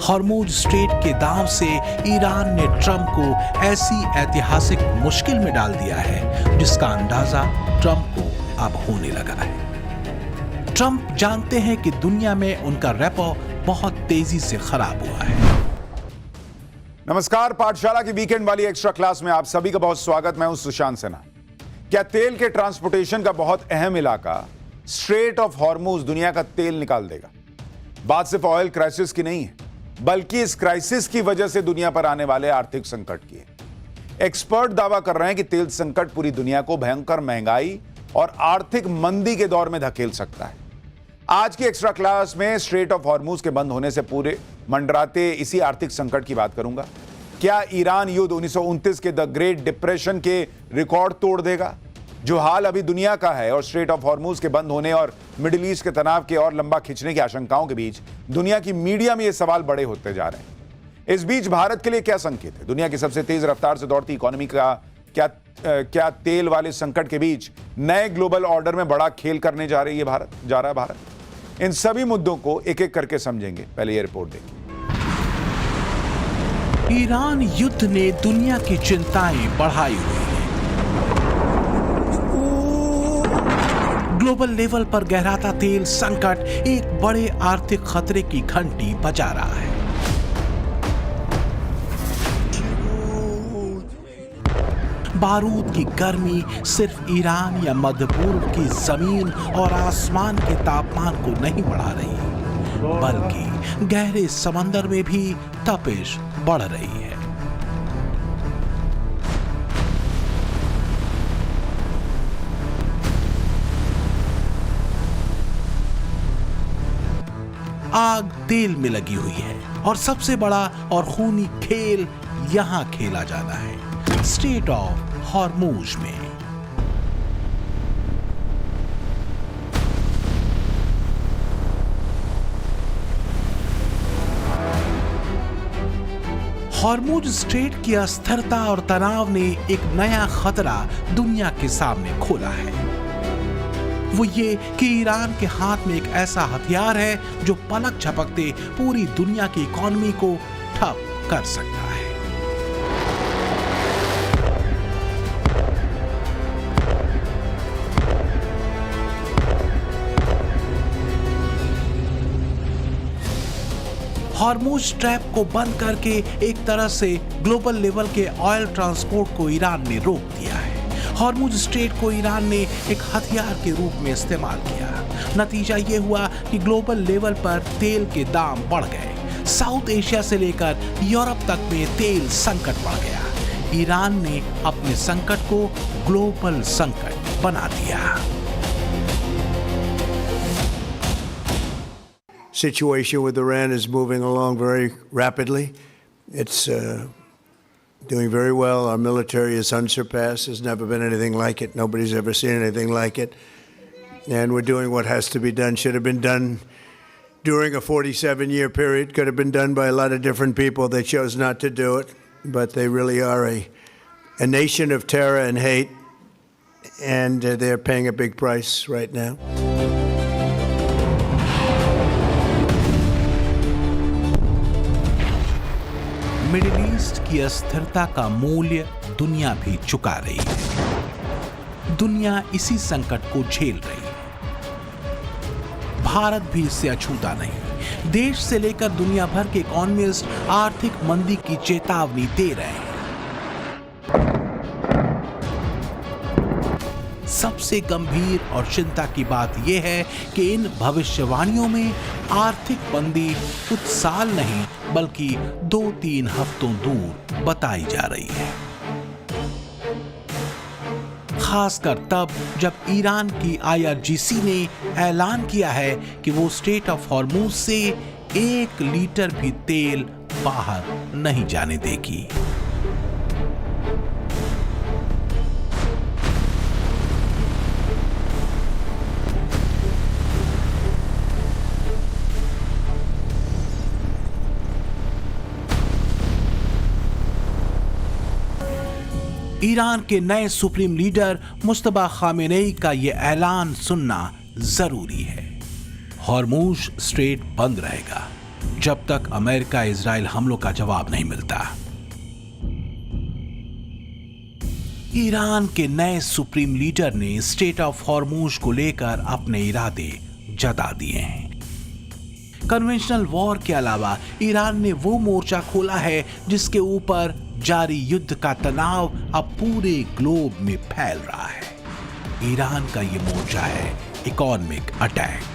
Hormuz strait के दांव से ईरान ने ट्रंप को ऐसी ऐतिहासिक मुश्किल में डाल दिया है जिसका अंदाजा ट्रंप को अब होने लगा है। ट्रंप जानते हैं कि दुनिया में उनका रेपो बहुत तेजी से खराब हुआ है। नमस्कार, पाठशाला की वीकेंड वाली एक्स्ट्रा क्लास में आप सभी का बहुत स्वागत। मैं हूं सुशांत सिन्हा। क्या तेल के ट्रांसपोर्टेशन का बहुत अहम इलाका स्ट्रेट ऑफ हॉर्मुज दुनिया का तेल निकाल देगा? बात सिर्फ ऑयल क्राइसिस की नहीं है, बल्कि इस क्राइसिस की वजह से दुनिया पर आने वाले आर्थिक संकट की है। एक्सपर्ट दावा कर रहे हैं कि तेल संकट पूरी दुनिया को भयंकर महंगाई और आर्थिक मंदी के दौर में धकेल सकता है। आज की एक्स्ट्रा क्लास में स्ट्रेट ऑफ हॉर्मुज के बंद होने से पूरे मंडराते इसी आर्थिक संकट की बात करूंगा। क्या ईरान युद्ध 1929 के द ग्रेट डिप्रेशन के रिकॉर्ड तोड़ देगा, जो हाल अभी दुनिया का है, और स्ट्रेट ऑफ हॉर्मुज के बंद होने और मिडिल ईस्ट के तनाव के और लंबा खिंचने की आशंकाओं के बीच दुनिया की मीडिया में ये सवाल बड़े होते जा रहे हैं। इस बीच भारत के लिए क्या संकेत है? दुनिया की सबसे तेज रफ्तार से दौड़ती इकोनॉमी का क्या तेल वाले संकट के बीच नए ग्लोबल ऑर्डर में बड़ा खेल करने जा रहा है भारत? इन सभी मुद्दों को एक एक करके समझेंगे। पहले ये रिपोर्ट देखिए। ईरान युद्ध ने दुनिया की चिंताएं बढ़ाई हुई हैं। ग्लोबल लेवल पर गहराता तेल संकट एक बड़े आर्थिक खतरे की घंटी बजा रहा है। बारूद की गर्मी सिर्फ ईरान या मध्य पूर्व की जमीन और आसमान के तापमान को नहीं बढ़ा रही, बल्कि गहरे समंदर में भी तपिश बढ़ रही है। आग तेल में लगी हुई है और सबसे बड़ा और खूनी खेल यहां खेला जाना है, स्ट्रेट ऑफ हॉर्मुज में। हॉर्मुज स्ट्रेट की अस्थिरता और तनाव ने एक नया खतरा दुनिया के सामने खोला है। वो ये कि ईरान के हाथ में एक ऐसा हथियार है जो पलक झपकते पूरी दुनिया की इकोनॉमी को ठप कर सकता है। हॉर्मुज स्ट्रैप को बंद करके एक तरह से ग्लोबल लेवल के ऑयल ट्रांसपोर्ट को ईरान ने रोक दिया है। हॉर्मुज स्ट्रेट को ईरान ने एक हथियार के रूप में इस्तेमाल किया। नतीजा ये हुआ कि ग्लोबल लेवल पर तेल के दाम बढ़ गए। साउथ एशिया से लेकर यूरोप तक में तेल संकट बढ़ गया। ईरान ने अपने संकट को ग्लोबल संकट बना दिया। Situation with Iran is moving along very rapidly. It's doing very well. Our military is unsurpassed. There's never been anything like it. Nobody's ever seen anything like it. And we're doing what has to be done. Should have been done during a 47-year period. Could have been done by a lot of different people. They chose not to do it. But they really are a nation of terror and hate. And they're paying a big price right now. Middle east की अस्थिरता का मूल्य दुनिया भी चुका रही है। दुनिया इसी संकट को झेल रही है। भारत भी इससे अछूता नहीं। देश से लेकर दुनिया भर के इकोनॉमिस्ट आर्थिक मंदी की चेतावनी दे रहे हैं। सबसे गंभीर और चिंता की बात यह है कि इन भविष्यवाणियों में आर्थिक मंदी कुछ साल नहीं बल्कि 2-3 हफ्तों दूर बताई जा रही है, खासकर तब जब ईरान की IRGC ने ऐलान किया है कि वो स्ट्रेट ऑफ हॉर्मुज से 1 लीटर भी तेल बाहर नहीं जाने देगी। ईरान के नए सुप्रीम लीडर मुस्तफा खामेनेई का यह ऐलान सुनना जरूरी है। हॉर्मुज स्ट्रेट बंद रहेगा, जब तक अमेरिका इजराइल हमलों का जवाब नहीं मिलता। ईरान के नए सुप्रीम लीडर ने स्टेट ऑफ हॉर्मूज को लेकर अपने इरादे जता दिए हैं। कन्वेंशनल वॉर के अलावा ईरान ने वो मोर्चा खोला है जिसके ऊपर जारी युद्ध का तनाव अब पूरे ग्लोब में फैल रहा है। ईरान का ये मोर्चा है इकोनॉमिक अटैक।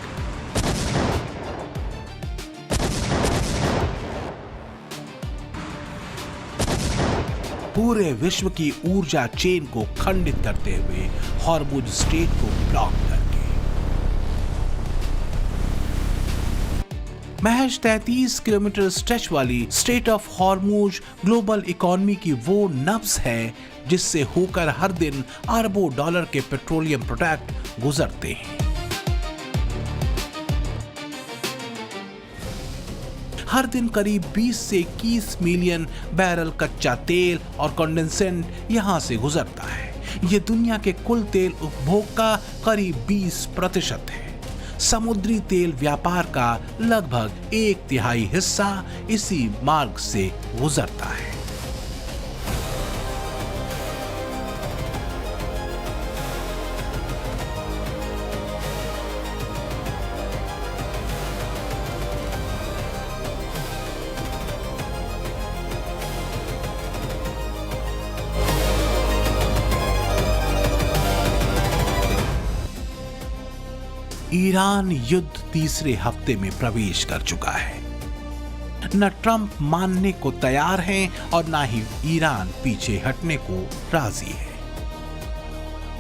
पूरे विश्व की ऊर्जा चेन को खंडित करते हुए हॉर्मुज स्ट्रेट को ब्लॉक करके महज 33 किलोमीटर स्ट्रेच वाली straight of Hormuz global economy की वो नब्ज है जिससे होकर हर दिन अरबों डॉलर के पेट्रोलियम प्रोडक्ट गुजरते हैं। हर दिन करीब 20 से 21 मिलियन बैरल कच्चा तेल और कंडेंसेंट यहां से गुजरता है। ये दुनिया के कुल तेल उपभोग का करीब 20% है। समुद्री तेल व्यापार का लगभग 1/3 हिस्सा इसी मार्ग से गुजरता है। ईरान युद्ध तीसरे हफ्ते में प्रवेश कर चुका है। न ट्रंप मानने को तैयार हैं और न ही ईरान पीछे हटने को राजी है।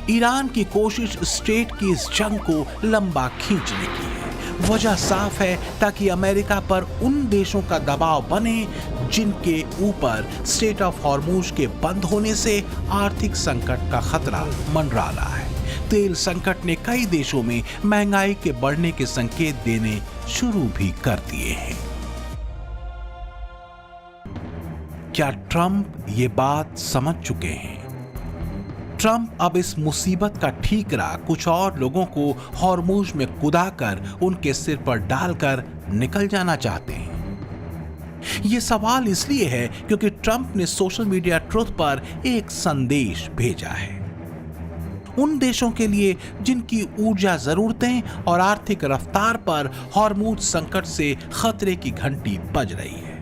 ईरान की कोशिश स्ट्रेट की इस जंग को लंबा खींचने की है। वजह साफ है ताकि अमेरिका पर उन देशों का दबाव बने जिनके ऊपर स्ट्रेट ऑफ हॉर्मुज के बंद होने से आर्थिक संकट का खतरा मंडरा रहा है। तेल संकट ने कई देशों में महंगाई के बढ़ने के संकेत देने शुरू भी कर दिए हैं। क्या ट्रंप ये बात समझ चुके हैं? ट्रंप अब इस मुसीबत का ठीकरा कुछ और लोगों को हॉर्मुज में कुदाकर उनके सिर पर डालकर निकल जाना चाहते हैं। यह सवाल इसलिए है क्योंकि ट्रंप ने सोशल मीडिया ट्रुथ पर एक संदेश भेजा है उन देशों के लिए जिनकी ऊर्जा जरूरतें और आर्थिक रफ्तार पर हॉर्मुज संकट से खतरे की घंटी बज रही है।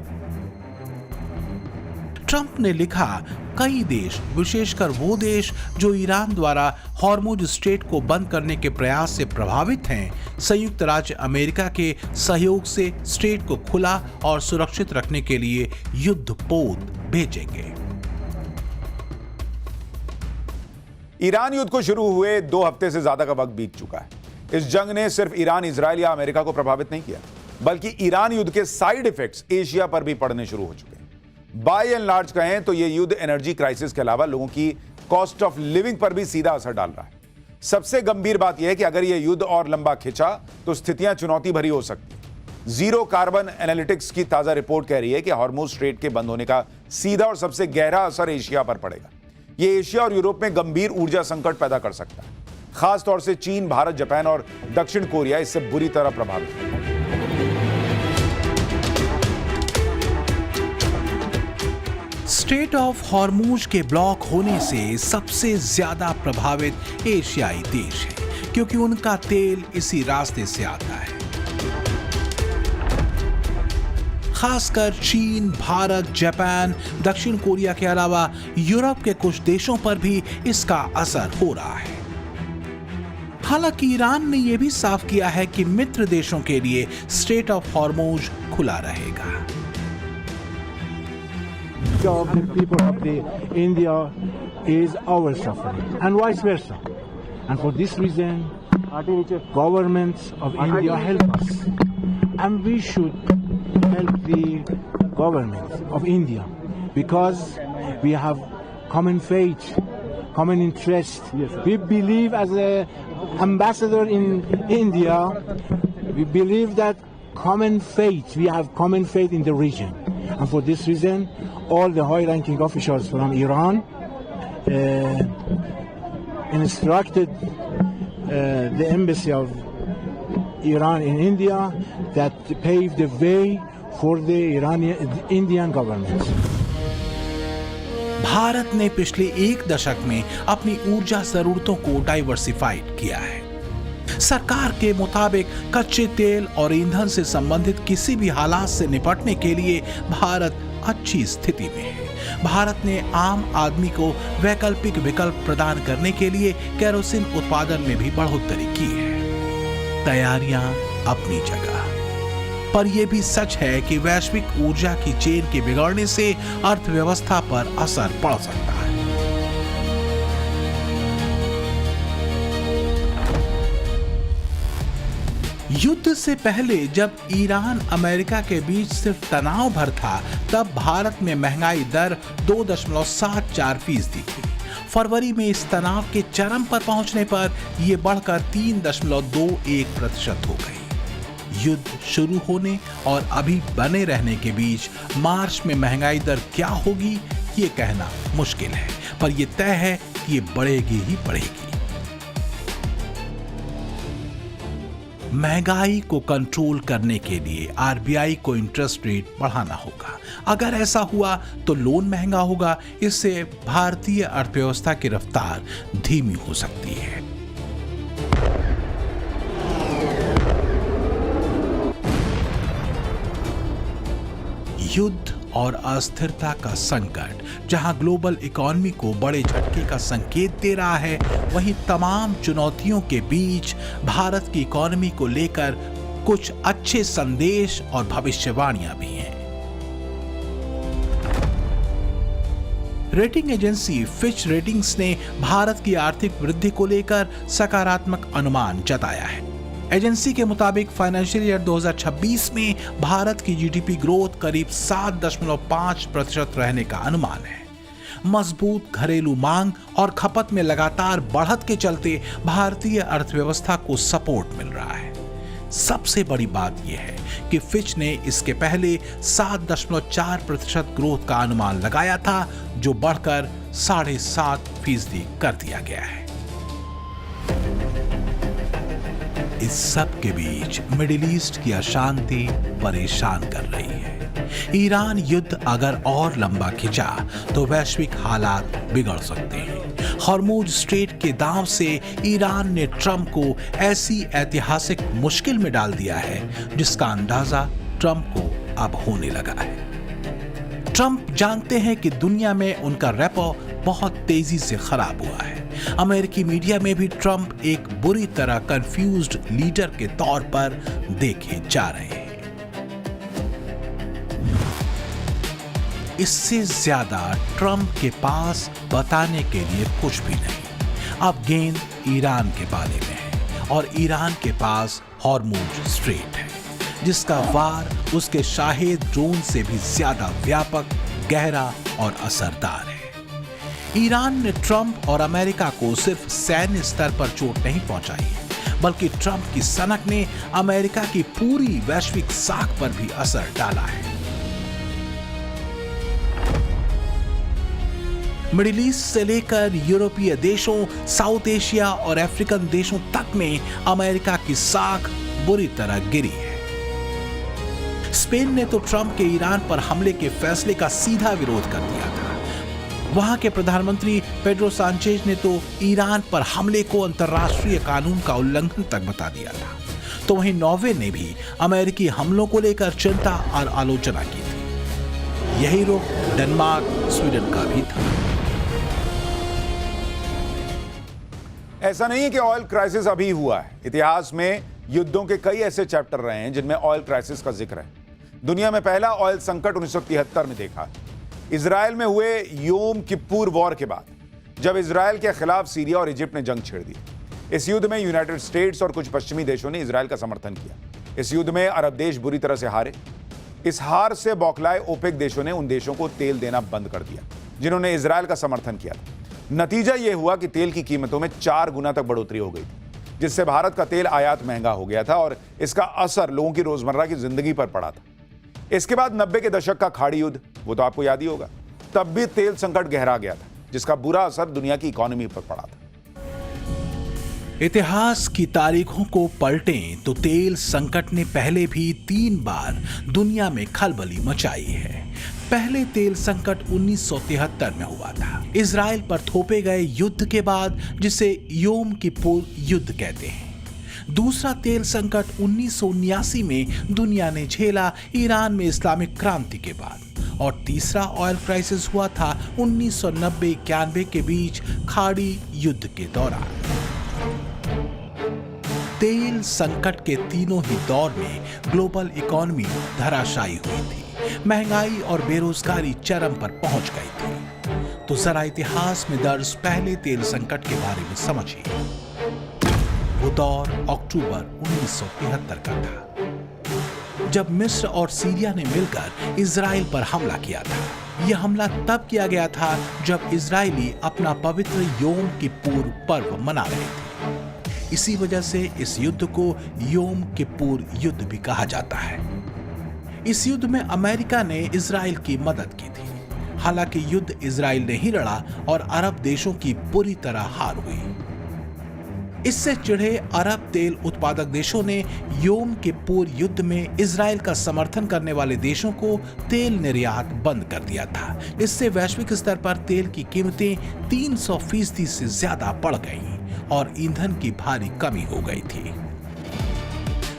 ट्रंप ने लिखा, कई देश, विशेषकर वो देश जो ईरान द्वारा हॉर्मुज स्ट्रेट को बंद करने के प्रयास से प्रभावित हैं, संयुक्त राज्य अमेरिका के सहयोग से स्ट्रेट को खुला और सुरक्षित रखने के लिए युद्धपोत भेजेंगे। ईरान युद्ध को शुरू हुए 2 हफ्ते से ज्यादा का वक्त बीत चुका है। इस जंग ने सिर्फ ईरान, इजराइल या अमेरिका को प्रभावित नहीं किया, बल्कि ईरान युद्ध के साइड इफेक्ट्स एशिया पर भी पड़ने शुरू हो चुके हैं। बाय एंड लार्ज कहें तो यह युद्ध एनर्जी क्राइसिस के अलावा लोगों की कॉस्ट ऑफ लिविंग पर भी सीधा असर डाल रहा है। सबसे गंभीर बात यह है कि अगर यह युद्ध और लंबा खिंचा तो स्थितियां चुनौती भरी हो सकती। जीरो कार्बन एनालिटिक्स की ताजा रिपोर्ट कह रही है कि हॉर्मुज स्ट्रेट के बंद होने का सीधा और सबसे गहरा असर एशिया पर पड़ेगा। ये एशिया और यूरोप में गंभीर ऊर्जा संकट पैदा कर सकता है। खास तौर से चीन, भारत, जापान और दक्षिण कोरिया इससे बुरी तरह प्रभावित है। स्ट्रेट ऑफ हॉर्मुज के ब्लॉक होने से सबसे ज्यादा प्रभावित एशियाई देश हैं, क्योंकि उनका तेल इसी रास्ते से आता है। खासकर चीन, भारत, जापान, दक्षिण कोरिया के अलावा यूरोप के कुछ देशों पर भी इसका असर हो रहा है। हालांकि ईरान ने यह भी साफ किया है कि मित्र देशों के लिए स्ट्रेट ऑफ हॉर्मुज खुला रहेगा। Of the people of the India is our suffering and vice versa, and for this reason governments of India help us and we should help the governments of India because we have common faith, common interest. We believe as an ambassador in India, we believe that common faith, we have common faith in the region, and for this reason all the high-ranking officials from Iran instructed the embassy of Iran in India that paved the way for the Indian government. Bharat ने पिछले एक दशक में अपनी ऊर्जा जरूरतों को diversified किया है। सरकार के मुताबिक कच्चे तेल और ईंधन से संबंधित किसी भी हालात से निपटने के लिए भारत अच्छी स्थिति में है। भारत ने आम आदमी को वैकल्पिक विकल्प प्रदान करने के लिए केरोसिन उत्पादन में भी बढ़ोतरी की है। तैयारियां अपनी जगह, पर यह भी सच है कि वैश्विक ऊर्जा की चेन के बिगड़ने से अर्थव्यवस्था पर असर पड़ सकता है। युद्ध से पहले जब ईरान अमेरिका के बीच सिर्फ तनाव भर था, तब भारत में महंगाई दर 2.74% थी। फरवरी में इस तनाव के चरम पर पहुंचने पर यह बढ़कर 3.21% हो गई। युद्ध शुरू होने और अभी बने रहने के बीच मार्च में महंगाई दर क्या होगी ये कहना मुश्किल है, पर यह तय है कि ये बढ़ेगी ही बढ़ेगी। महंगाई को कंट्रोल करने के लिए आरबीआई को इंटरेस्ट रेट बढ़ाना होगा। अगर ऐसा हुआ तो लोन महंगा होगा, इससे भारतीय अर्थव्यवस्था की रफ्तार धीमी हो सकती है। युद्ध और अस्थिरता का संकट जहां ग्लोबल इकोनॉमी को बड़े झटके का संकेत दे रहा है, वहीं तमाम चुनौतियों के बीच भारत की इकोनॉमी को लेकर कुछ अच्छे संदेश और भविष्यवाणियां भी हैं। रेटिंग एजेंसी फिच रेटिंग्स ने भारत की आर्थिक वृद्धि को लेकर सकारात्मक अनुमान जताया है। एजेंसी के मुताबिक फाइनेंशियल ईयर 2026 में भारत की जीडीपी ग्रोथ करीब 7.5% रहने का अनुमान है। मजबूत घरेलू मांग और खपत में लगातार बढ़त के चलते भारतीय अर्थव्यवस्था को सपोर्ट मिल रहा है। सबसे बड़ी बात यह है कि फिच ने इसके पहले 7.4% ग्रोथ का अनुमान लगाया था, जो बढ़कर 7.5% कर दिया गया है। इस सब के बीच मिडिल ईस्ट की अशांति परेशान कर रही है। ईरान युद्ध अगर और लंबा खिंचा तो वैश्विक हालात बिगड़ सकते हैं। हॉर्मुज स्ट्रेट के दांव से ईरान ने ट्रंप को ऐसी ऐतिहासिक मुश्किल में डाल दिया है जिसका अंदाजा ट्रंप को अब होने लगा है। ट्रंप जानते हैं कि दुनिया में उनका रेपो बहुत तेजी से खराब हुआ है। अमेरिकी मीडिया में भी ट्रंप एक बुरी तरह कंफ्यूज्ड लीडर के तौर पर देखे जा रहे हैं। इससे ज्यादा ट्रंप के पास बताने के लिए कुछ भी नहीं। अब गेंद ईरान के बारे में है और ईरान के पास हॉर्मुज स्ट्रेट है, जिसका वार उसके शाहेद ड्रोन से भी ज्यादा व्यापक, गहरा और असरदार है। ईरान ने ट्रंप और अमेरिका को सिर्फ सैन्य स्तर पर चोट नहीं पहुंचाई है, बल्कि ट्रंप की सनक ने अमेरिका की पूरी वैश्विक साख पर भी असर डाला है। मिडिल ईस्ट से लेकर यूरोपीय देशों, साउथ एशिया और अफ्रीकन देशों तक में अमेरिका की साख बुरी तरह गिरी है। स्पेन ने तो ट्रंप के ईरान पर हमले के फैसले का सीधा विरोध कर दिया था। वहां के प्रधानमंत्री पेड्रो सांचेज ने तो ईरान पर हमले को अंतर्राष्ट्रीय कानून का उल्लंघन तक बता दिया था। तो वहीं नॉर्वे ने भी अमेरिकी हमलों को लेकर चिंता और आलोचना की थी। यही रुख डेनमार्क, स्वीडन का भी था। ऐसा नहीं है कि ऑयल क्राइसिस अभी हुआ है। इतिहास में युद्धों के कई ऐसे चैप्टर रहे हैं जिनमें ऑयल क्राइसिस का जिक्र है। दुनिया में पहला ऑयल संकट 1973 में देखा। इजराइल में हुए योम किप्पूर वॉर के बाद, जब इजराइल के खिलाफ सीरिया और इजिप्ट ने जंग छेड़ दी। इस युद्ध में यूनाइटेड स्टेट्स और कुछ पश्चिमी देशों ने इजराइल का समर्थन किया। इस युद्ध में अरब देश बुरी तरह से हारे। इस हार से बौखलाए ओपेक देशों ने उन देशों को तेल देना बंद कर दिया जिन्होंने इजराइल का समर्थन किया था। नतीजा यह हुआ कि तेल की कीमतों में 4 गुना तक बढ़ोतरी हो गई, जिससे भारत का तेल आयात महंगा हो गया था और इसका असर लोगों की रोजमर्रा की जिंदगी पर पड़ा था। इसके बाद 90 के दशक का खाड़ी युद्ध, वो तो आपको याद ही होगा, तब भी तेल संकट गहरा गया था, जिसका बुरा असर दुनिया की इकोनॉमी पर पड़ा था। इतिहास की तारीखों को पलटें तो तेल संकट ने पहले भी 3 बार दुनिया में खलबली मचाई है। पहले तेल संकट 1973 में हुआ था, इजराइल पर थोपे गए युद्ध के बाद, जिसे योम किपुर युद्ध कहते हैं। दूसरा तेल संकट 1979 में दुनिया ने झेला ईरान में इस्लामिक क्रांति के बाद, और तीसरा ऑयल क्राइसिस हुआ था 1990-91 के बीच खाड़ी युद्ध के दौरान। तेल संकट के तीनों ही दौर में ग्लोबल इकोनॉमी धराशायी हुई थी, महंगाई और बेरोजगारी चरम पर पहुंच गई थी। तो जरा इतिहास में दर्ज पहले तेल संकट के बारे में समझिए। वो दौर अक्टूबर 1973 का था, जब मिस्र और सीरिया ने मिलकर इजराइल पर हमला किया था। यह हमला तब किया गया था जब इजरायली अपना पवित्र योम किपुर पर्व मना रहे थे। इसी वजह से इस युद्ध को योम किपुर युद्ध भी कहा जाता है। इस युद्ध में अमेरिका ने इजराइल की मदद की थी। हालांकि युद्ध इजराइल ने ही लड़ा और अरब देशों की बुरी तरह हार हुई। इससे चिढ़े अरब तेल उत्पादक देशों ने योम किपुर युद्ध में इजराइल का समर्थन करने वाले देशों को तेल निर्यात बंद कर दिया था। इससे वैश्विक स्तर पर तेल की कीमतें 300% से ज्यादा बढ़ गईं और ईंधन की भारी कमी हो गई थी।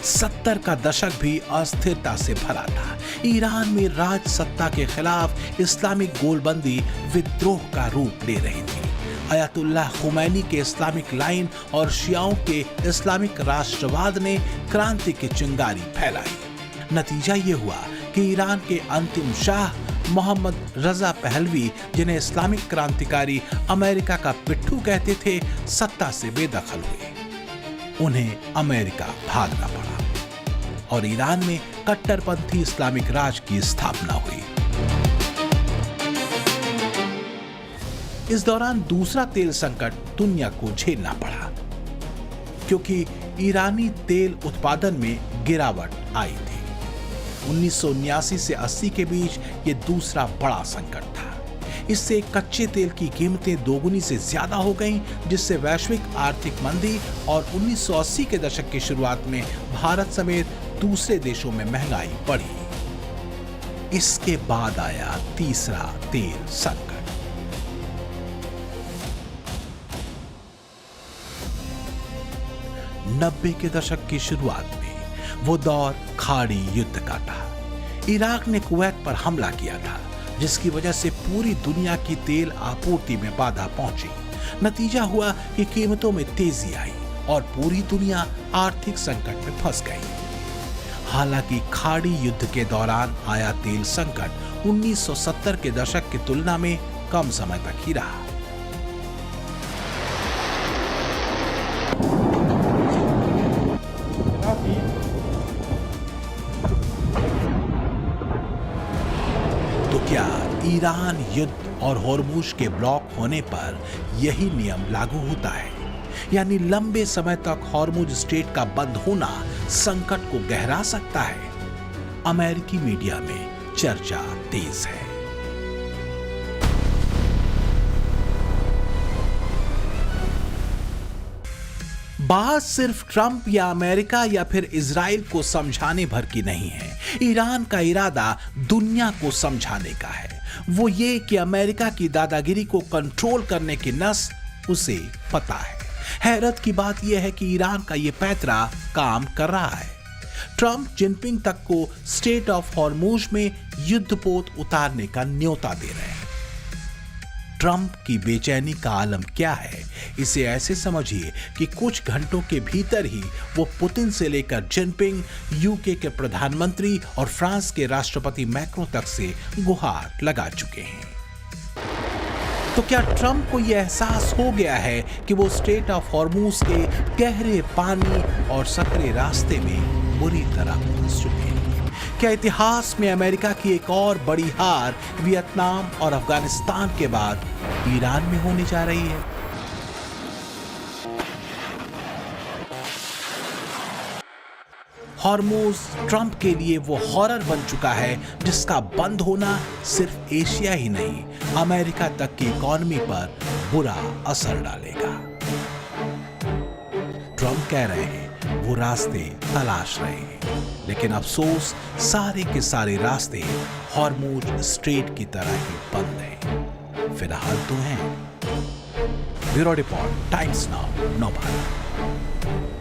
70 का दशक भी अस्थिरता से भरा था। ईरान में राज सत्ता के खिलाफ इस्लामिक गोलबंदी विद्रोह का रूप ले रही थी। अयतुल्लाह खुमैनी के इस्लामिक लाइन और शियाओं के इस्लामिक राष्ट्रवाद ने क्रांति की चिंगारी फैलाई। नतीजा ये हुआ कि ईरान के अंतिम शाह मोहम्मद रजा पहलवी, जिन्हें इस्लामिक क्रांतिकारी अमेरिका का पिट्ठू कहते थे, सत्ता से बेदखल हुए। उन्हें अमेरिका भागना पड़ा और ईरान में कट्टरपंथी इस्लामिक राज की स्थापना हुई। इस दौरान दूसरा तेल संकट दुनिया को झेलना पड़ा, क्योंकि ईरानी तेल उत्पादन में गिरावट आई थी। 1979 से 80 के बीच ये दूसरा बड़ा संकट था। इससे कच्चे तेल की कीमतें दोगुनी से ज्यादा हो गईं, जिससे वैश्विक आर्थिक मंदी और 1980 के दशक की शुरुआत में भारत समेत दूसरे देशों में महंगाई बढ़ी। इसके बाद आया तीसरा तेल संकट। 90 के दशक की शुरुआत में वो दौर खाड़ी युद्ध का था। इराक ने कुवैत पर हमला किया था, जिसकी वजह से पूरी दुनिया की तेल आपूर्ति में बाधा पहुंची। नतीजा हुआ कि कीमतों में तेजी आई और पूरी दुनिया आर्थिक संकट में फंस गई। हालांकि खाड़ी युद्ध के दौरान आया तेल संकट 1970 के दशक की तुलना में कम समय तक ही रहा। तो क्या ईरान युद्ध और होर्मुज के ब्लॉक होने पर यही नियम लागू होता है? यानी लंबे समय तक होर्मुज स्ट्रेट का बंद होना संकट को गहरा सकता है? अमेरिकी मीडिया में चर्चा तेज है। बात सिर्फ ट्रंप या अमेरिका या फिर इजराइल को समझाने भर की नहीं है। ईरान का इरादा दुनिया को समझाने का है। वो ये कि अमेरिका की दादागिरी को कंट्रोल करने की नस उसे पता है। हैरत की बात यह है कि ईरान का ये पैतरा काम कर रहा है। ट्रंप जिनपिंग तक को स्ट्रेट ऑफ हॉर्मुज में युद्धपोत उतारने का न्योता दे रहे हैं। ट्रंप की बेचैनी का आलम क्या है, इसे ऐसे समझिए कि कुछ घंटों के भीतर ही वो पुतिन से लेकर जिनपिंग, यूके के प्रधानमंत्री और फ्रांस के राष्ट्रपति मैक्रों तक से गुहार लगा चुके हैं। तो क्या ट्रंप को यह एहसास हो गया है कि वो स्ट्रेट ऑफ हॉर्मुज के गहरे पानी और सकरे रास्ते में बुरी तरह फंस चुके हैं? क्या इतिहास में अमेरिका की एक और बड़ी हार वियतनाम और अफगानिस्तान के बाद ईरान में होने जा रही है? हॉर्मुज ट्रंप के लिए वो हॉरर बन चुका है जिसका बंद होना सिर्फ एशिया ही नहीं, अमेरिका तक की इकोनॉमी पर बुरा असर डालेगा। ट्रंप कह रहे हैं वो रास्ते तलाश रहे हैं, लेकिन अफसोस सारे के सारे रास्ते हॉर्मुज स्ट्रेट की तरह ही बंद हैं। फिलहाल तो हैं। ब्यूरो रिपोर्ट, टाइम्स नाउ, नौ भारत।